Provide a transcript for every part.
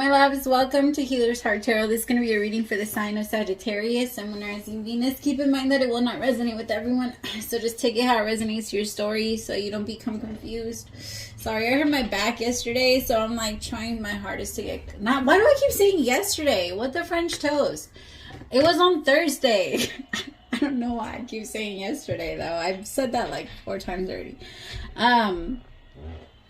My loves, welcome to Healer's Heart Tarot. This is going to be a reading for the sign of Sagittarius, Sun, Moon, Rising, Venus. Keep in mind that it will not resonate with everyone, so just take it how it resonates to your story so you don't become confused. Sorry, I hurt my back yesterday, so I'm like trying my hardest to get... Why do I keep saying yesterday? What the French toast? It was on Thursday. I don't know why I keep saying yesterday, though. I've said that like 4 times already.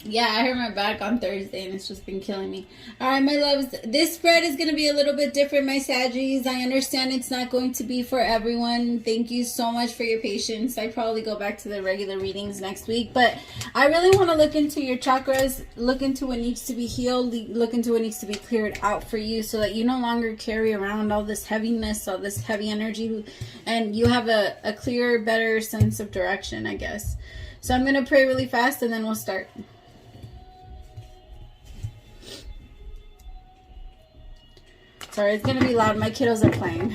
Yeah, I hurt my back on Thursday and it's just been killing me. Alright, my loves, this spread is going to be a little bit different, my Saggies. I understand it's not going to be for everyone. Thank you so much for your patience. I probably go back to the regular readings next week, but I really want to look into your chakras, look into what needs to be healed, look into what needs to be cleared out for you so that you no longer carry around all this heaviness, all this heavy energy, and you have a clearer, better sense of direction, I guess. So I'm going to pray really fast and then we'll start. Sorry, it's going to be loud. My kiddos are playing.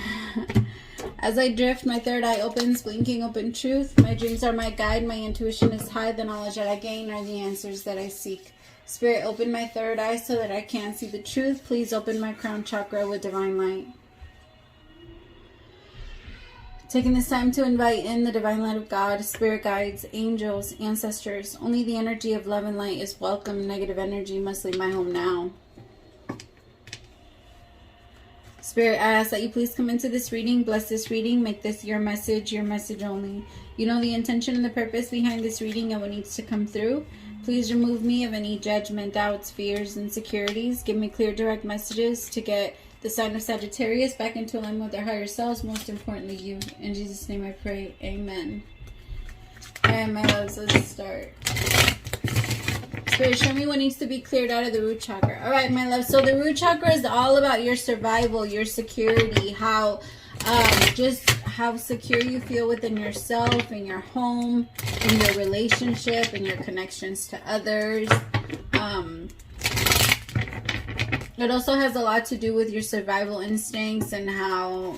As I drift, my third eye opens, blinking open truth. My dreams are my guide. My intuition is high. The knowledge that I gain are the answers that I seek. Spirit, open my third eye so that I can see the truth. Please open my crown chakra with divine light. Taking this time to invite in the divine light of God, spirit guides, angels, ancestors. Only the energy of love and light is welcome. Negative energy must leave my home now. Spirit, I ask that you please come into this reading, bless this reading, make this your message only. You know the intention and the purpose behind this reading and what needs to come through. Please remove me of any judgment, doubts, fears, insecurities. Give me clear, direct messages to get the sign of Sagittarius back into alignment with their higher selves, most importantly you. In Jesus' name I pray, amen. Alright, my loves, let's start. Spirit, show me what needs to be cleared out of the root chakra. All right, my love. So the root chakra is all about your survival, your security, how just how secure you feel within yourself, in your home, in your relationship, in your connections to others. It also has a lot to do with your survival instincts and how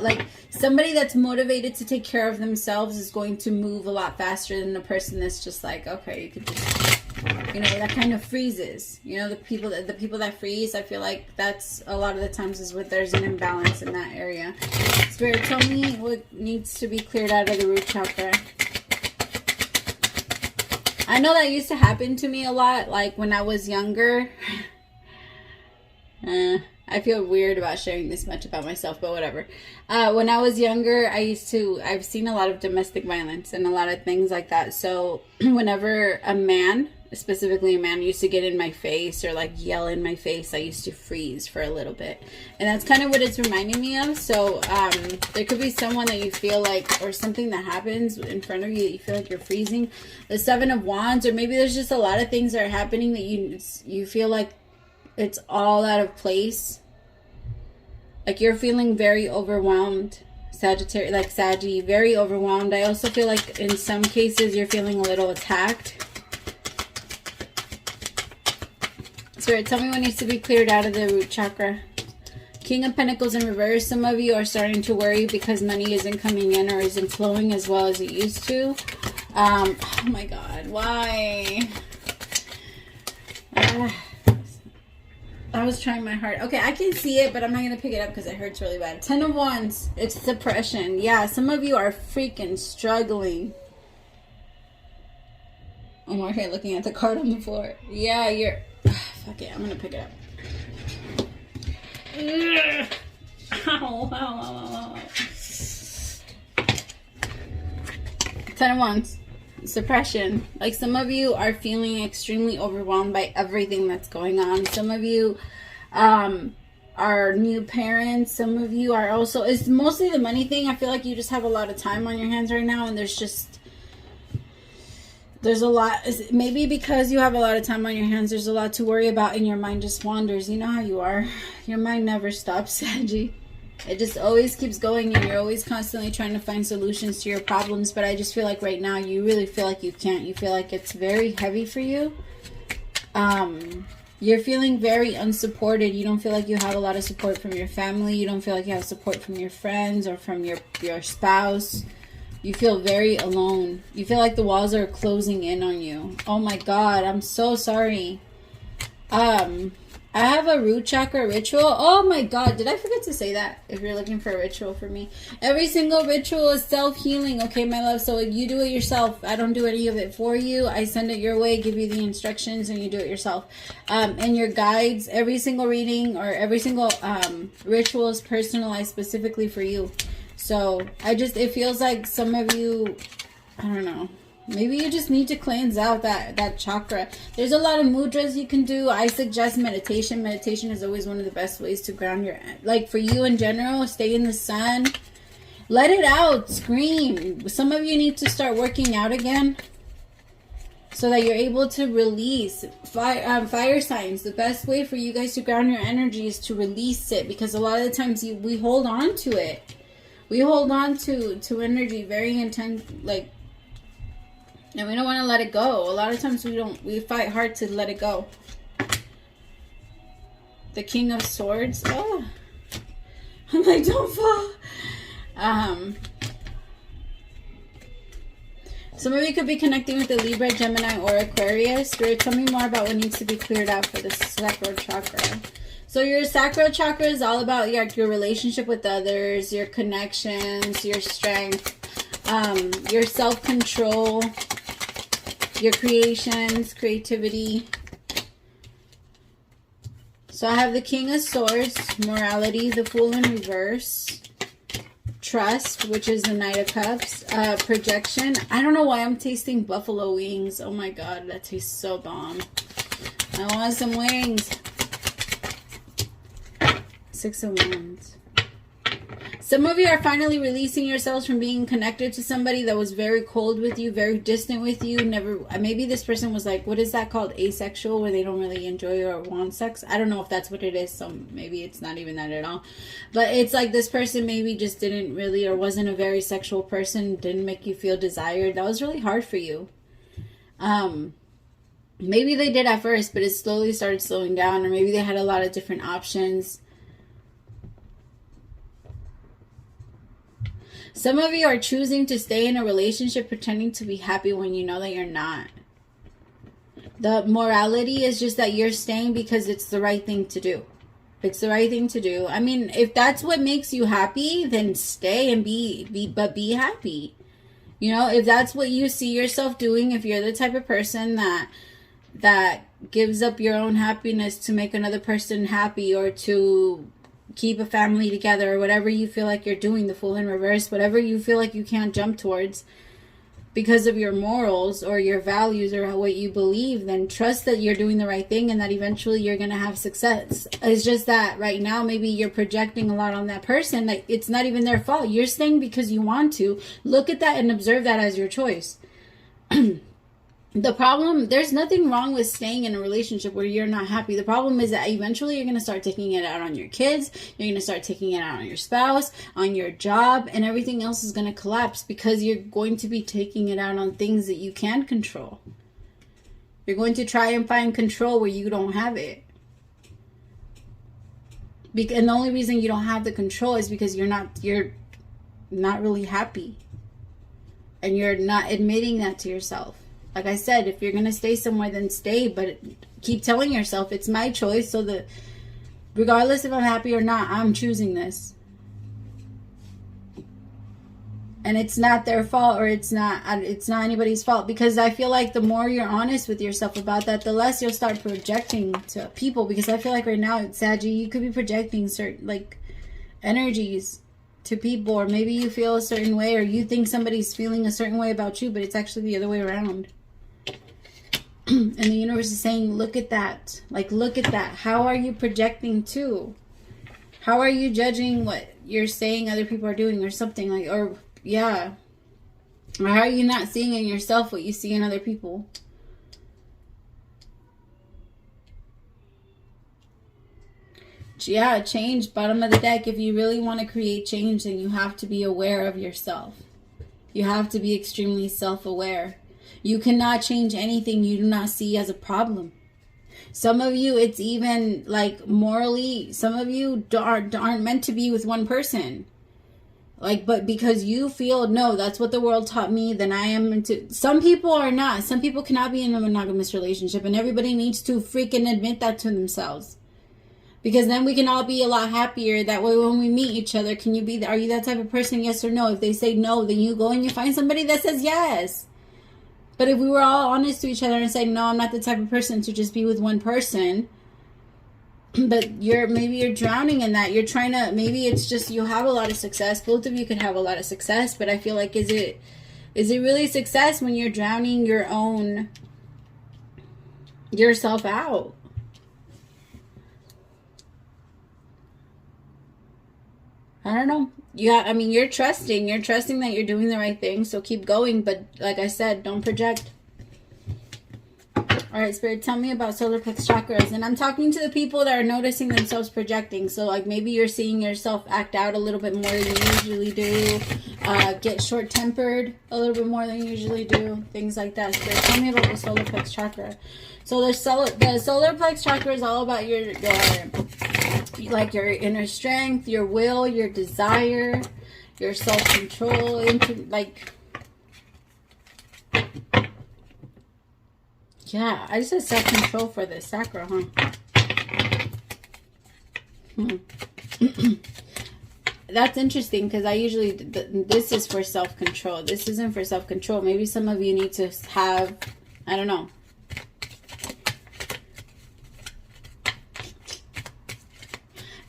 like somebody that's motivated to take care of themselves is going to move a lot faster than the person that's just like, okay, you could just, you know, that kind of freezes. You know, the people that freeze, I feel like that's a lot of the times is what there's an imbalance in that area. Spirit, tell me what needs to be cleared out of the root chakra. I know that used to happen to me a lot, like when I was younger. I feel weird about sharing this much about myself, but whatever. When I was younger, I've seen a lot of domestic violence and a lot of things like that. So whenever a man, specifically a man, used to get in my face or like yell in my face, I used to freeze for a little bit. And that's kind of what it's reminding me of. So there could be someone that you feel like, or something that happens in front of you that you feel like you're freezing. The Seven of Wands, or maybe there's just a lot of things that are happening that you feel like it's all out of place. Like you're feeling very overwhelmed, Sagittarius, like Saggy, very overwhelmed. I also feel like in some cases you're feeling a little attacked. Spirit, tell me what needs to be cleared out of the root chakra. King of Pentacles in reverse. Some of you are starting to worry because money isn't coming in or isn't flowing as well as it used to. Oh my God, why? I was trying my hard. Okay, I can see it, but I'm not going to pick it up because it hurts really bad. 10 of Wands. It's depression. Yeah, some of you are freaking struggling. I'm over here looking at the card on the floor. Yeah, you're... Fuck it, I'm going to pick it up. Ow, ow, ow, ow, ow. 10 of Wands. Suppression. Like some of you are feeling extremely overwhelmed by everything that's going on. Some of you are new parents. Some of you are also, it's mostly the money thing. I feel like you just have a lot of time on your hands right now, and there's a lot, maybe because you have a lot of time on your hands, there's a lot to worry about and your mind just wanders. You know how you are. Your mind never stops, Saggy. It just always keeps going and you're always constantly trying to find solutions to your problems. But I just feel like right now you really feel like you can't. You feel like it's very heavy for you. You're feeling very unsupported. You don't feel like you have a lot of support from your family. You don't feel like you have support from your friends or from your spouse. You feel very alone. You feel like the walls are closing in on you. Oh my God, I'm so sorry. I have a root chakra ritual. Oh my god, did I forget to say that? If you're looking for a ritual for me. Every single ritual is self-healing, okay, my love? So you do it yourself. I don't do any of it for you. I send it your way, give you the instructions, and you do it yourself. And your guides, every single reading or every single ritual is personalized specifically for you. So it feels like some of you, I don't know. Maybe you just need to cleanse out that chakra. There's a lot of mudras you can do. I suggest meditation. Meditation is always one of the best ways to ground your, like for you in general, stay in the sun. Let it out. Scream. Some of you need to start working out again so that you're able to release. Fire signs. The best way for you guys to ground your energy is to release it, because a lot of the times we hold on to it. We hold on to energy very intense, like, and we don't want to let it go. A lot of times we fight hard to let it go. The King of Swords. Oh. I'm like, don't fall. Some of you could be connecting with the Libra, Gemini, or Aquarius. Spirit, tell me more about what needs to be cleared out for the sacral chakra. So your sacral chakra is all about your relationship with others, your connections, your strength, your self-control, your creations, creativity. So I have the King of Swords, morality, the Fool in reverse, trust, which is the Knight of Cups, projection. I don't know why I'm tasting buffalo wings. Oh my god, that tastes so bomb. I want some wings. Six of Wands. Some of you are finally releasing yourselves from being connected to somebody that was very cold with you, very distant with you. Never, maybe this person was like, what is that called? Asexual, where they don't really enjoy or want sex. I don't know if that's what it is. So maybe it's not even that at all. But it's like this person maybe just didn't really, or wasn't a very sexual person, didn't make you feel desired. That was really hard for you. Maybe they did at first, but it slowly started slowing down, or maybe they had a lot of different options. Some of you are choosing to stay in a relationship pretending to be happy when you know that you're not. The morality is just that you're staying because it's the right thing to do. It's the right thing to do. I mean, if that's what makes you happy, then stay and be happy. You know, if that's what you see yourself doing, if you're the type of person that gives up your own happiness to make another person happy, or to keep a family together, or whatever you feel like you're doing, the Fool in reverse, whatever you feel like you can't jump towards because of your morals or your values or what you believe, then trust that you're doing the right thing and that eventually you're going to have success. It's just that right now maybe you're projecting a lot on that person, that it's not even their fault. You're staying because you want to. Look at that and observe that as your choice. The problem, there's nothing wrong with staying in a relationship where you're not happy. The problem is that eventually you're going to start taking it out on your kids. You're going to start taking it out on your spouse, on your job, and everything else is going to collapse because you're going to be taking it out on things that you can control. You're going to try and find control where you don't have it. And the only reason you don't have the control is because you're not really happy. And you're not admitting that to yourself. Like I said, if you're going to stay somewhere, then stay. But keep telling yourself, it's my choice. So that regardless if I'm happy or not, I'm choosing this. And it's not their fault, or it's not anybody's fault. Because I feel like the more you're honest with yourself about that, the less you'll start projecting to people. Because I feel like right now, Saggy, you could be projecting certain like energies to people. Or maybe you feel a certain way, or you think somebody's feeling a certain way about you, but it's actually the other way around. And the universe is saying, look at that. Like, look at that. How are you projecting to? How are you judging what you're saying other people are doing or something? Like, or, yeah. Or how are you not seeing in yourself what you see in other people? Yeah, change, bottom of the deck. If you really want to create change, then you have to be aware of yourself. You have to be extremely self-aware. You cannot change anything you do not see as a problem. Some of you, it's even like morally, some of you aren't meant to be with one person. Like, but because you feel, no, that's what the world taught me, then I am into. Some people are not. Some people cannot be in a monogamous relationship, and everybody needs to freaking admit that to themselves. Because then we can all be a lot happier. That way when we meet each other, are you that type of person, yes or no? If they say no, then you go and you find somebody that says yes. But if we were all honest to each other and say, no, I'm not the type of person to just be with one person, but maybe you're drowning in that. You're trying to, maybe it's just you have a lot of success. Both of you could have a lot of success, but I feel like, is it really success when you're drowning yourself out? I don't know. I mean, you're trusting that you're doing the right thing, so keep going, but like I said, don't project. All right, Spirit, tell me about solar plex chakras. And I'm talking to the people that are noticing themselves projecting. So, like, maybe you're seeing yourself act out a little bit more than you usually do. Get short-tempered a little bit more than you usually do. Things like that. Spirit, tell me about the solar plex chakra. So, the solar plex chakra is all about your inner strength, your will, your desire, your self-control, yeah, I just said self-control for the sacral, huh? That's interesting, because I usually, this is for self-control. This isn't for self-control. Maybe some of you need to have, I don't know.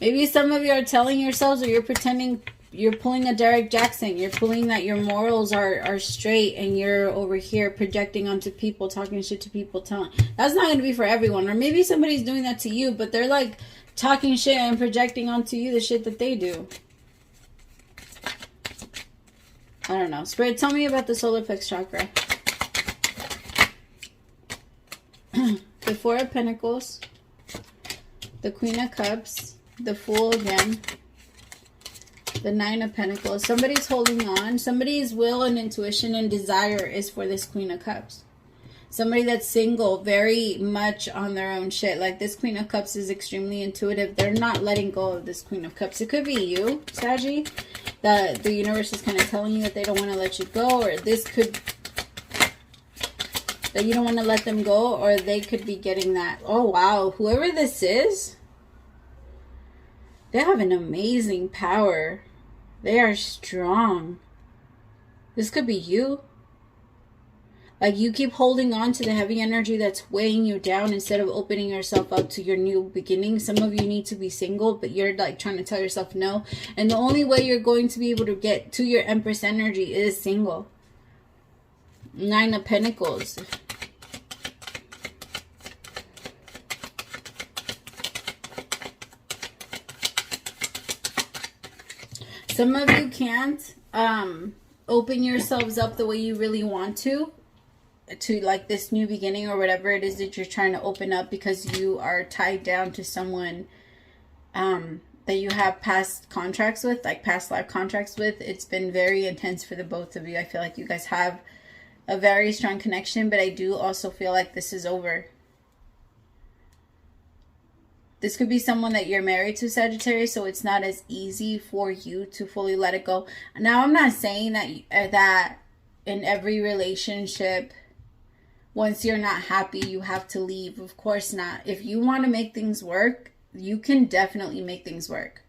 Maybe some of you are telling yourselves, or you're pretending, you're pulling a Derek Jackson. You're pulling that your morals are straight, and you're over here projecting onto people, talking shit to people, that's not going to be for everyone. Or maybe somebody's doing that to you, but they're like talking shit and projecting onto you the shit that they do. I don't know. Spirit, tell me about the solar plex chakra. The Four of Pentacles, the Queen of Cups, the Fool again, the Nine of Pentacles. Somebody's holding on. Somebody's will and intuition and desire is for this Queen of Cups. Somebody that's single, very much on their own shit. Like, this Queen of Cups is extremely intuitive. They're not letting go of this Queen of Cups. It could be you, Saggy. That the universe is kind of telling you that they don't want to let you go. Or this could, that you don't want to let them go. Or they could be getting that. Oh, wow. Whoever this is, they have an amazing power. They are strong. This could be you. Like, you keep holding on to the heavy energy that's weighing you down instead of opening yourself up to your new beginning. Some of you need to be single, but you're like trying to tell yourself no. And the only way you're going to be able to get to your Empress energy is single. Nine of Pentacles. Some of you can't open yourselves up the way you really want to like this new beginning or whatever it is that you're trying to open up, because you are tied down to someone that you have past contracts with, like past life contracts with. It's been very intense for the both of you. I feel like you guys have a very strong connection, but I do also feel like this is over. This could be someone that you're married to, Sagittarius, so it's not as easy for you to fully let it go. Now, I'm not saying that in every relationship, once you're not happy, you have to leave. Of course not. If you want to make things work, you can definitely make things work.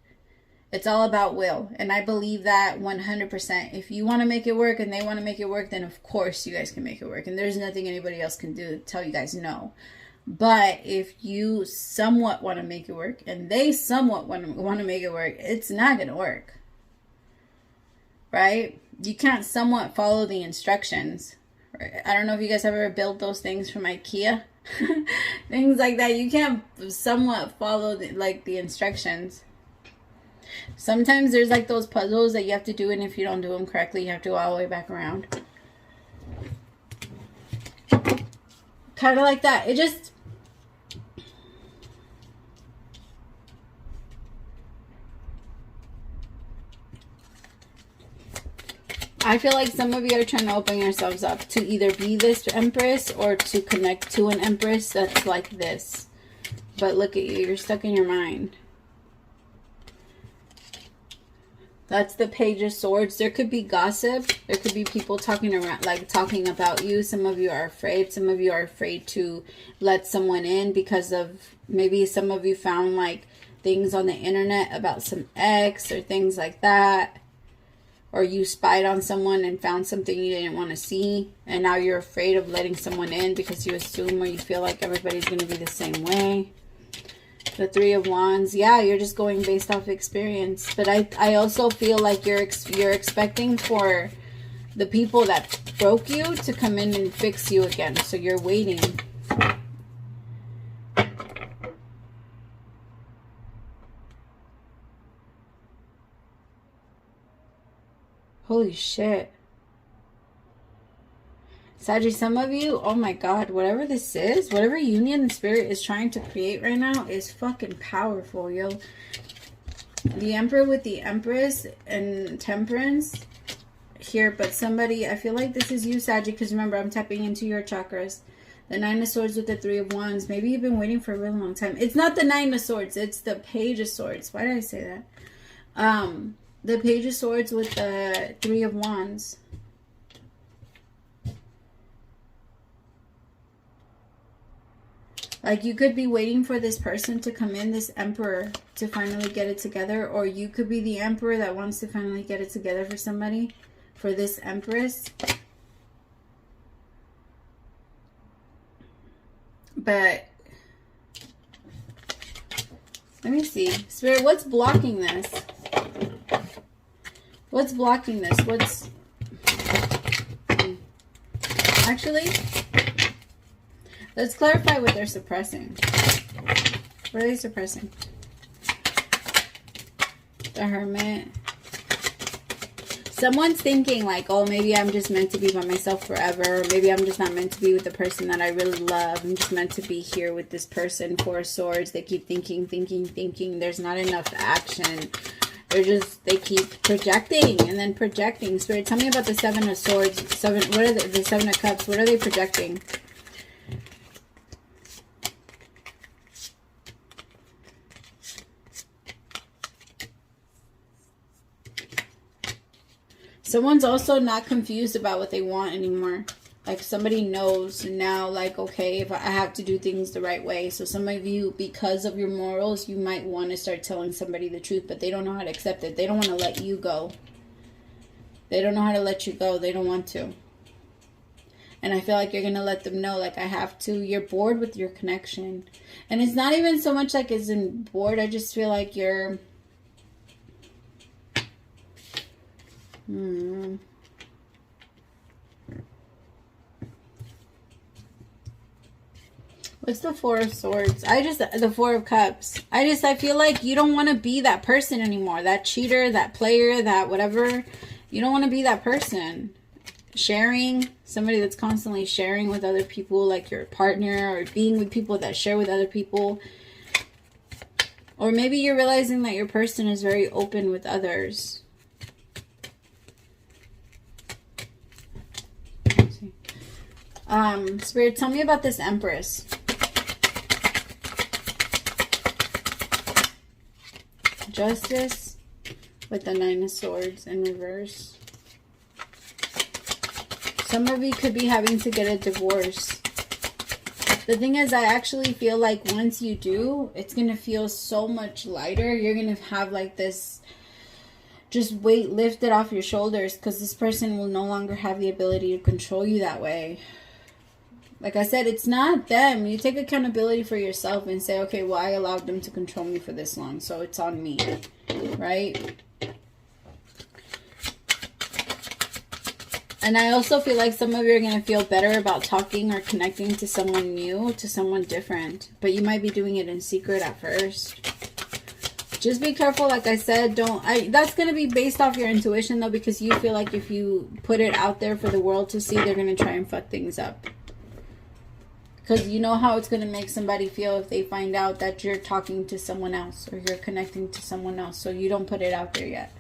It's all about will, and I believe that 100%. If you want to make it work and they want to make it work, then of course you guys can make it work, and there's nothing anybody else can do to tell you guys no. But if you somewhat want to make it work and they somewhat want to make it work, it's not going to work. Right? You can't somewhat follow the instructions. Right? I don't know if you guys ever built those things from IKEA. Things like that. You can't somewhat follow the instructions. Sometimes there's like those puzzles that you have to do, and if you don't do them correctly, you have to go all the way back around. Kind of like that. It just... I feel like some of you are trying to open yourselves up to either be this Empress or to connect to an Empress that's like this. But look at you. You're stuck in your mind. That's the Page of Swords. There could be gossip. There could be people talking around, like talking about you. Some of you are afraid. Some of you are afraid to let someone in because of maybe some of you found like things on the internet about some ex or things like that. Or you spied on someone and found something you didn't want to see. And now you're afraid of letting someone in because you assume or you feel like everybody's going to be the same way. The Three of Wands. Yeah, you're just going based off experience. But I also feel like you're expecting for the people that broke you to come in and fix you again. So you're waiting. Holy shit. Sagittarius, some of you, oh my god, whatever this is, whatever union the spirit is trying to create right now is fucking powerful, yo. The Emperor with the Empress and Temperance here, but somebody, I feel like this is you, Sagittarius, because remember, I'm tapping into your chakras. The Nine of Swords with the Three of Wands. Maybe you've been waiting for a really long time. It's not the Nine of Swords, it's the Page of Swords. Why did I say that? The Page of Swords with the Three of Wands. Like, you could be waiting for this person to come in, this Emperor, to finally get it together. Or you could be the Emperor that wants to finally get it together for somebody. For this Empress. But, let me see. Spirit, what's blocking this? What's blocking this? What's... Actually, let's clarify what they're suppressing. What are they suppressing? The Hermit. Someone's thinking like, oh, maybe I'm just meant to be by myself forever. Or maybe I'm just not meant to be with the person that I really love. I'm just meant to be here with this person. Four of Swords. They keep thinking. There's not enough action. They keep projecting and then projecting. Spirit, tell me about the Seven of Swords. What are the Seven of Cups? What are they projecting? Someone's also not confused about what they want anymore. Like, somebody knows now, like, okay, if I have to do things the right way. So some of you, because of your morals, you might want to start telling somebody the truth, but they don't know how to accept it. They don't want to let you go. They don't know how to let you go. They don't want to. And I feel like you're going to let them know, like, I have to. You're bored with your connection. And it's not even so much like it's in bored. I just feel like you're... What's the Four of Swords? The Four of Cups. I feel like you don't want to be that person anymore. That cheater, that player, that whatever. You don't want to be that person. Sharing. Somebody that's constantly sharing with other people, like your partner, or being with people that share with other people. Or maybe you're realizing that your person is very open with others. Spirit, tell me about this Empress. Justice with the Nine of Swords in reverse. Some of you could be having to get a divorce. The thing is, I actually feel like once you do, it's going to feel so much lighter. You're going to have like this just weight lifted off your shoulders, because this person will no longer have the ability to control you that way. Like I said, it's not them. You take accountability for yourself and say, okay, well, I allowed them to control me for this long, so it's on me, right? And I also feel like some of you are going to feel better about talking or connecting to someone new, to someone different. But you might be doing it in secret at first. Just be careful, like I said. That's going to be based off your intuition, though, because you feel like if you put it out there for the world to see, they're going to try and fuck things up. Because you know how it's going to make somebody feel if they find out that you're talking to someone else or you're connecting to someone else. So you don't put it out there yet.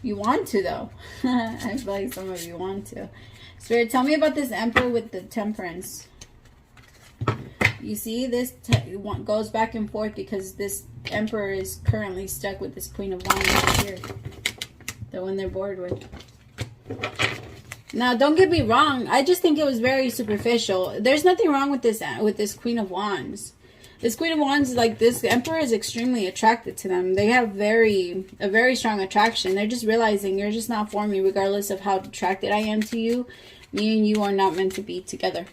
You want to, though. I feel like some of you want to. Spirit, tell me about this Emperor with the Temperance. You see, this goes back and forth because this Emperor is currently stuck with this Queen of Wands right here. The one they're bored with. Now, don't get me wrong. I just think it was very superficial. There's nothing wrong with this Queen of Wands. This Queen of Wands is like this. The Emperor is extremely attracted to them. They have a very strong attraction. They're just realizing you're just not for me, regardless of how attracted I am to you. Me and you are not meant to be together.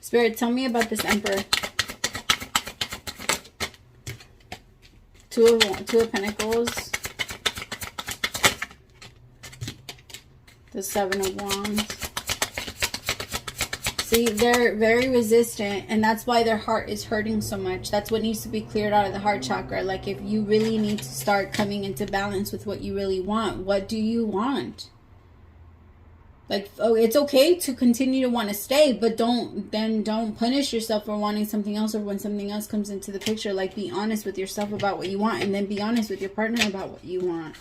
Spirit, tell me about this Emperor. Two of Pentacles. The Seven of Wands. See, they're very resistant, and that's why their heart is hurting so much. That's what needs to be cleared out of the heart chakra. Like, if you really need to start coming into balance with what you really want. What do you want? Like, oh, it's okay to continue to want to stay, but don't punish yourself for wanting something else, or when something else comes into the picture. Like, be honest with yourself about what you want, and then be honest with your partner about what you want.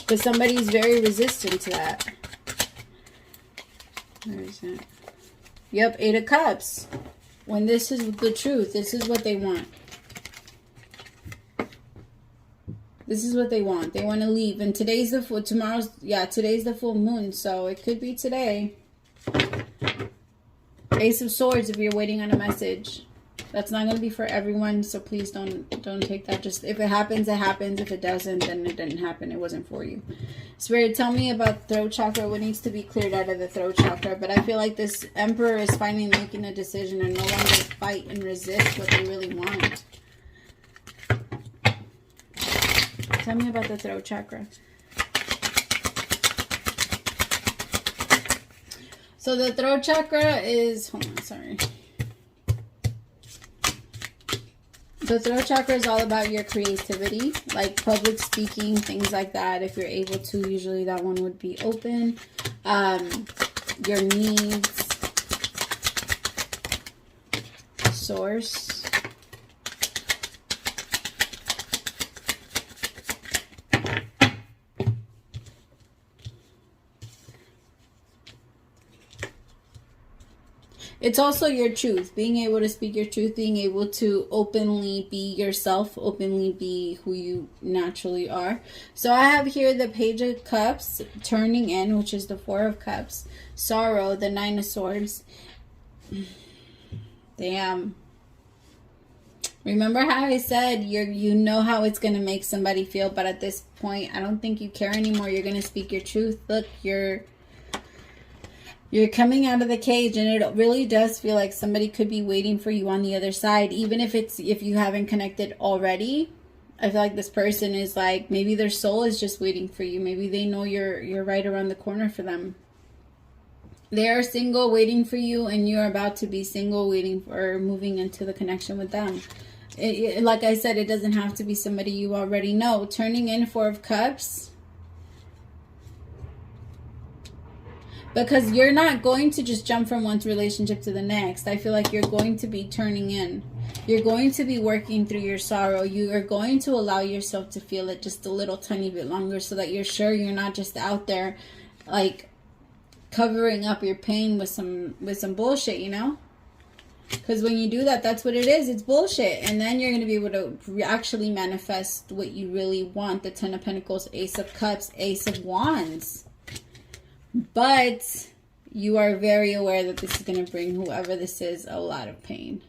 But somebody's very resistant to that. Where is it? Yep, 8 of Cups. When this is the truth, this is what they want. This is what they want. They want to leave. And today's the full, today's the full moon. So it could be today. Ace of Swords if you're waiting on a message. That's not going to be for everyone. So please don't take that. Just if it happens, it happens. If it doesn't, then it didn't happen. It wasn't for you. Spirit, tell me about throat chakra. What needs to be cleared out of the throat chakra? But I feel like this Emperor is finally making a decision and no longer fight and resist what they really want. Tell me about the throat chakra. So the throat chakra is, hold on, sorry. The throat chakra is all about your creativity, like public speaking, things like that. If you're able to, usually that one would be open. Your needs, source. It's also your truth, being able to speak your truth, being able to openly be yourself, openly be who you naturally are. So I have here the Page of Cups, turning in, which is the Four of Cups, sorrow, the Nine of Swords. Damn. Remember how I said you know how it's going to make somebody feel, but at this point, I don't think you care anymore. You're going to speak your truth. Look, you're coming out of the cage, and it really does feel like somebody could be waiting for you on the other side, even if you haven't connected already. I feel like this person is like, maybe their soul is just waiting for you. Maybe they know you're right around the corner for them. They are single, waiting for you, and you're about to be single, waiting for moving into the connection with them. Like I said, it doesn't have to be somebody you already know. Turning in, Four of Cups. Because you're not going to just jump from one relationship to the next. I feel like you're going to be turning in. You're going to be working through your sorrow. You are going to allow yourself to feel it just a little tiny bit longer, so that you're sure you're not just out there like covering up your pain with some bullshit, you know? Because when you do that, that's what it is. It's bullshit. And then you're going to be able to actually manifest what you really want. The Ten of Pentacles, Ace of Cups, Ace of Wands. But you are very aware that this is going to bring whoever this is a lot of pain.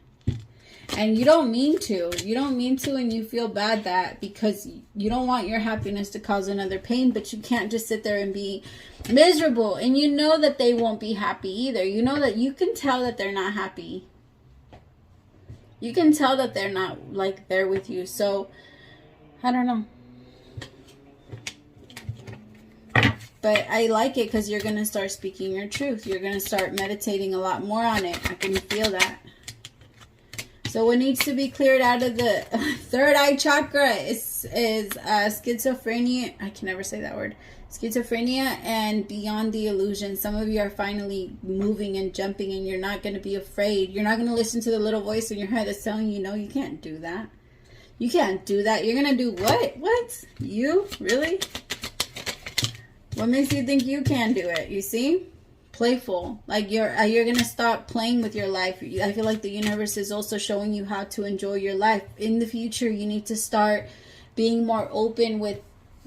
And you don't mean to. You don't mean to, and you feel bad that because you don't want your happiness to cause another pain, but you can't just sit there and be miserable. And you know that they won't be happy either. You know that you can tell that they're not happy. You can tell that they're not like there with you. So, I don't know. But I like it because you're going to start speaking your truth. You're going to start meditating a lot more on it. I can feel that. So what needs to be cleared out of the third eye chakra is schizophrenia. I can never say that word. Schizophrenia and beyond the illusion. Some of you are finally moving and jumping, and you're not going to be afraid. You're not going to listen to the little voice in your head that's telling you, no, you can't do that. You can't do that. You're going to do what? What? You? Really? What makes you think you can do it? You see? Playful. Like you're going to stop playing with your life. I feel like the universe is also showing you how to enjoy your life. In the future, you need to start being more open with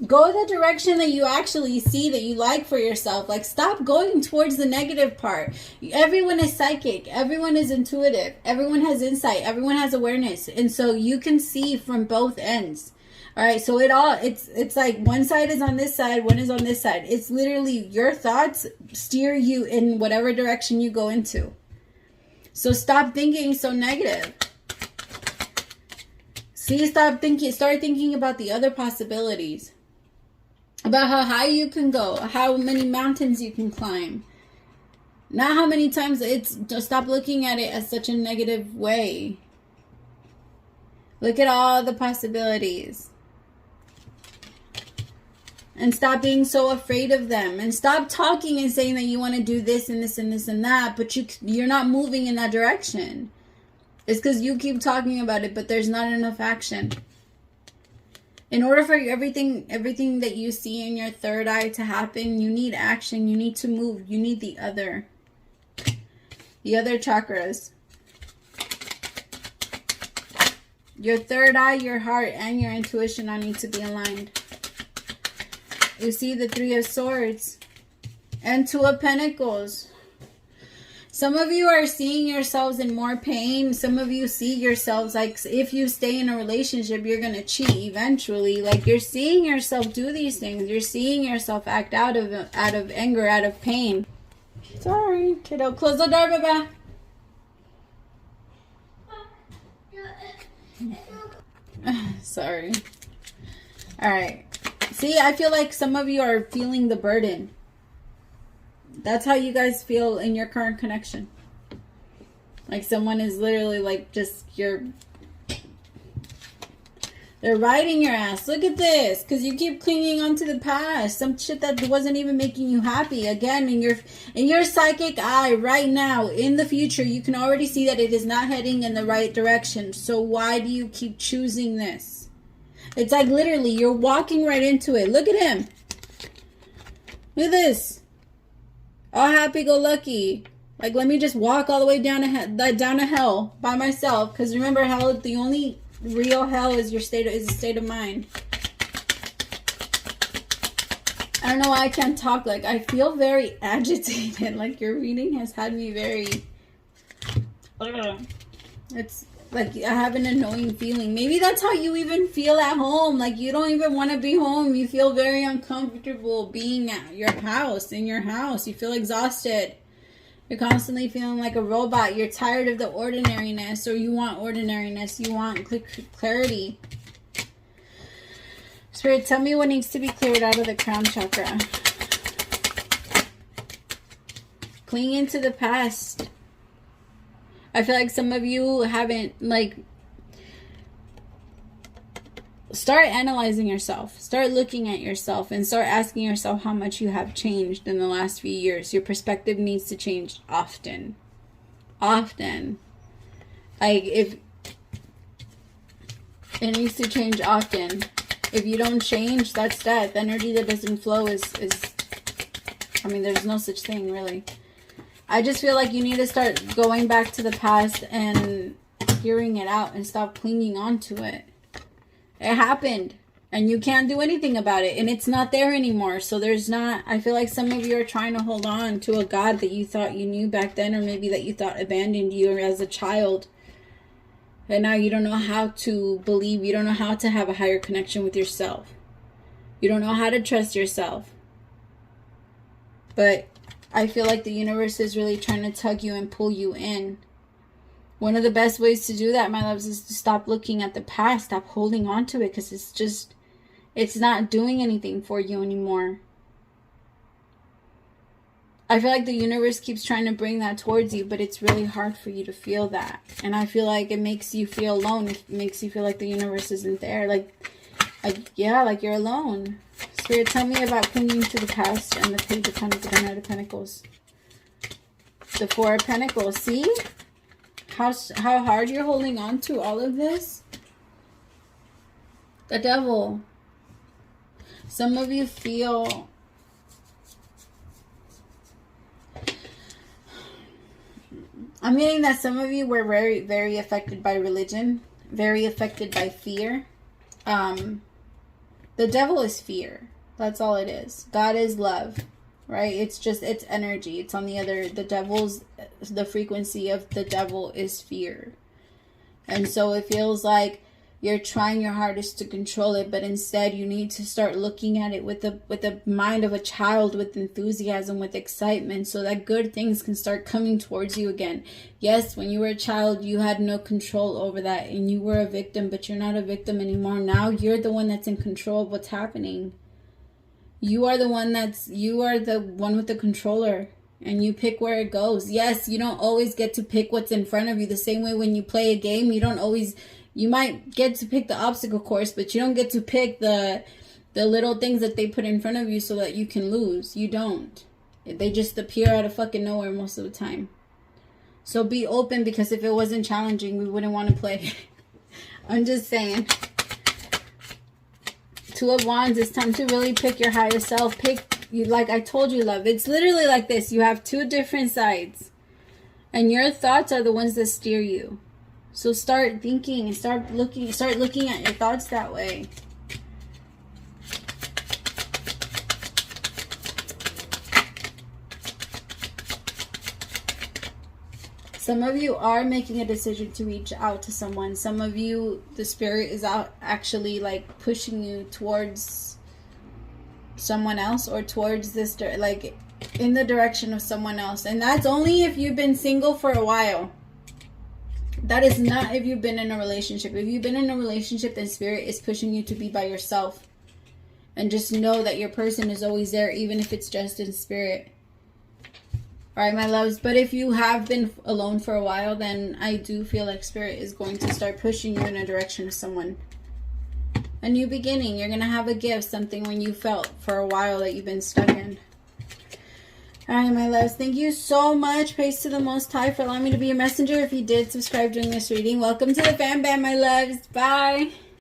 Go the direction that you actually see that you like for yourself. Like, stop going towards the negative part. Everyone is psychic. Everyone is intuitive. Everyone has insight. Everyone has awareness. And so you can see from both ends. All right, so it's like one side is on this side, one is on this side. It's literally your thoughts steer you in whatever direction you go into. So stop thinking so negative. See, start thinking about the other possibilities. About how high you can go, how many mountains you can climb. Not how many times just stop looking at it as such a negative way. Look at all the possibilities. And stop being so afraid of them. And stop talking and saying that you want to do this and this and this and that, but you're not moving in that direction. It's because you keep talking about it, but there's not enough action. In order for everything that you see in your third eye to happen, you need action. You need to move. You need the other chakras. Your third eye, your heart, and your intuition all need to be aligned. You see the Three of Swords and Two of Pentacles. Some of you are seeing yourselves in more pain. Some of you see yourselves like, if you stay in a relationship, you're going to cheat eventually. Like, you're seeing yourself do these things. You're seeing yourself act out of anger, out of pain. Sorry, kiddo. Close the door, Baba. Sorry. All right. See, I feel like some of you are feeling the burden. That's how you guys feel in your current connection. Like, someone is literally like, they're riding your ass. Look at this. Because you keep clinging onto the past. Some shit that wasn't even making you happy. Again, in your psychic eye right now, in the future, you can already see that it is not heading in the right direction. So why do you keep choosing this? It's like literally you're walking right into it. Look at him. Look at this. All happy-go-lucky. Like, let me just walk all the way down to hell by myself. Because remember, hell, the only real hell is a state of mind. I don't know why I can't talk. Like, I feel very agitated. Like, your reading has had me very... It's like I have an annoying feeling. Maybe that's how you even feel at home. Like, you don't even want to be home. You feel very uncomfortable being at your house, in your house. You feel exhausted. You're constantly feeling like a robot. You're tired of the ordinariness, or you want ordinariness. You want clarity. Spirit, tell me what needs to be cleared out of the crown chakra. Clinging to the past. I feel like some of you haven't, like, start analyzing yourself. Start looking at yourself and start asking yourself how much you have changed in the last few years. Your perspective needs to change often. Often. Like, if it needs to change often. If you don't change, that's death. Energy that doesn't flow is I mean, there's no such thing, really. I just feel like you need to start going back to the past and hearing it out and stop clinging on to it. It happened and you can't do anything about it, and it's not there anymore. So there's not, I feel like some of you are trying to hold on to a God that you thought you knew back then, or maybe that you thought abandoned you as a child. And now you don't know how to believe. You don't know how to have a higher connection with yourself. You don't know how to trust yourself. But I feel like the universe is really trying to tug you and pull you in. One of the best ways to do that, my loves, is to stop looking at the past. Stop holding on to it, because it's not doing anything for you anymore. I feel like the universe keeps trying to bring that towards you, but it's really hard for you to feel that. And I feel like it makes you feel alone. It makes you feel like the universe isn't there. Like yeah, like you're alone. Spirit, tell me about clinging to the past and the Page of Pentacles, the Knight of Pentacles. The Four of Pentacles. See? How hard you're holding on to all of this? The Devil. Some of you feel... I'm getting that some of you were very, very affected by religion. Very affected by fear. The devil is fear. That's all it is. God is love, right? It's just, it's energy. It's on the other, the frequency of the devil is fear. And so it feels like you're trying your hardest to control it, but instead you need to start looking at it with the mind of a child, with enthusiasm, with excitement, so that good things can start coming towards you again. Yes, when you were a child, you had no control over that and you were a victim, but you're not a victim anymore. Now you're the one that's in control of what's happening. You are the one with the controller, and you pick where it goes. Yes, you don't always get to pick what's in front of you. The same way when you play a game, you might get to pick the obstacle course, but you don't get to pick the little things that they put in front of you so that you can lose. You don't. They just appear out of fucking nowhere most of the time. So be open, because if it wasn't challenging, we wouldn't want to play. I'm just saying. Two of Wands, it's time to really pick your higher self. Like I told you, love, it's literally like this. You have two different sides, and your thoughts are the ones that steer you. So start thinking and start looking at your thoughts that way. Some of you are making a decision to reach out to someone. Some of you, the spirit is out actually like pushing you towards someone else, or towards this, like in the direction of someone else. And that's only if you've been single for a while. That is not if you've been in a relationship. If you've been in a relationship, then spirit is pushing you to be by yourself. And just know that your person is always there, even if it's just in spirit. Alright, my loves. But if you have been alone for a while, then I do feel like spirit is going to start pushing you in a direction of someone. A new beginning. You're going to have a gift, something when you felt for a while that you've been stuck in. Alright, my loves, thank you so much. Praise to the Most High for allowing me to be your messenger. If you did subscribe during this reading, welcome to the fam bam, my loves. Bye.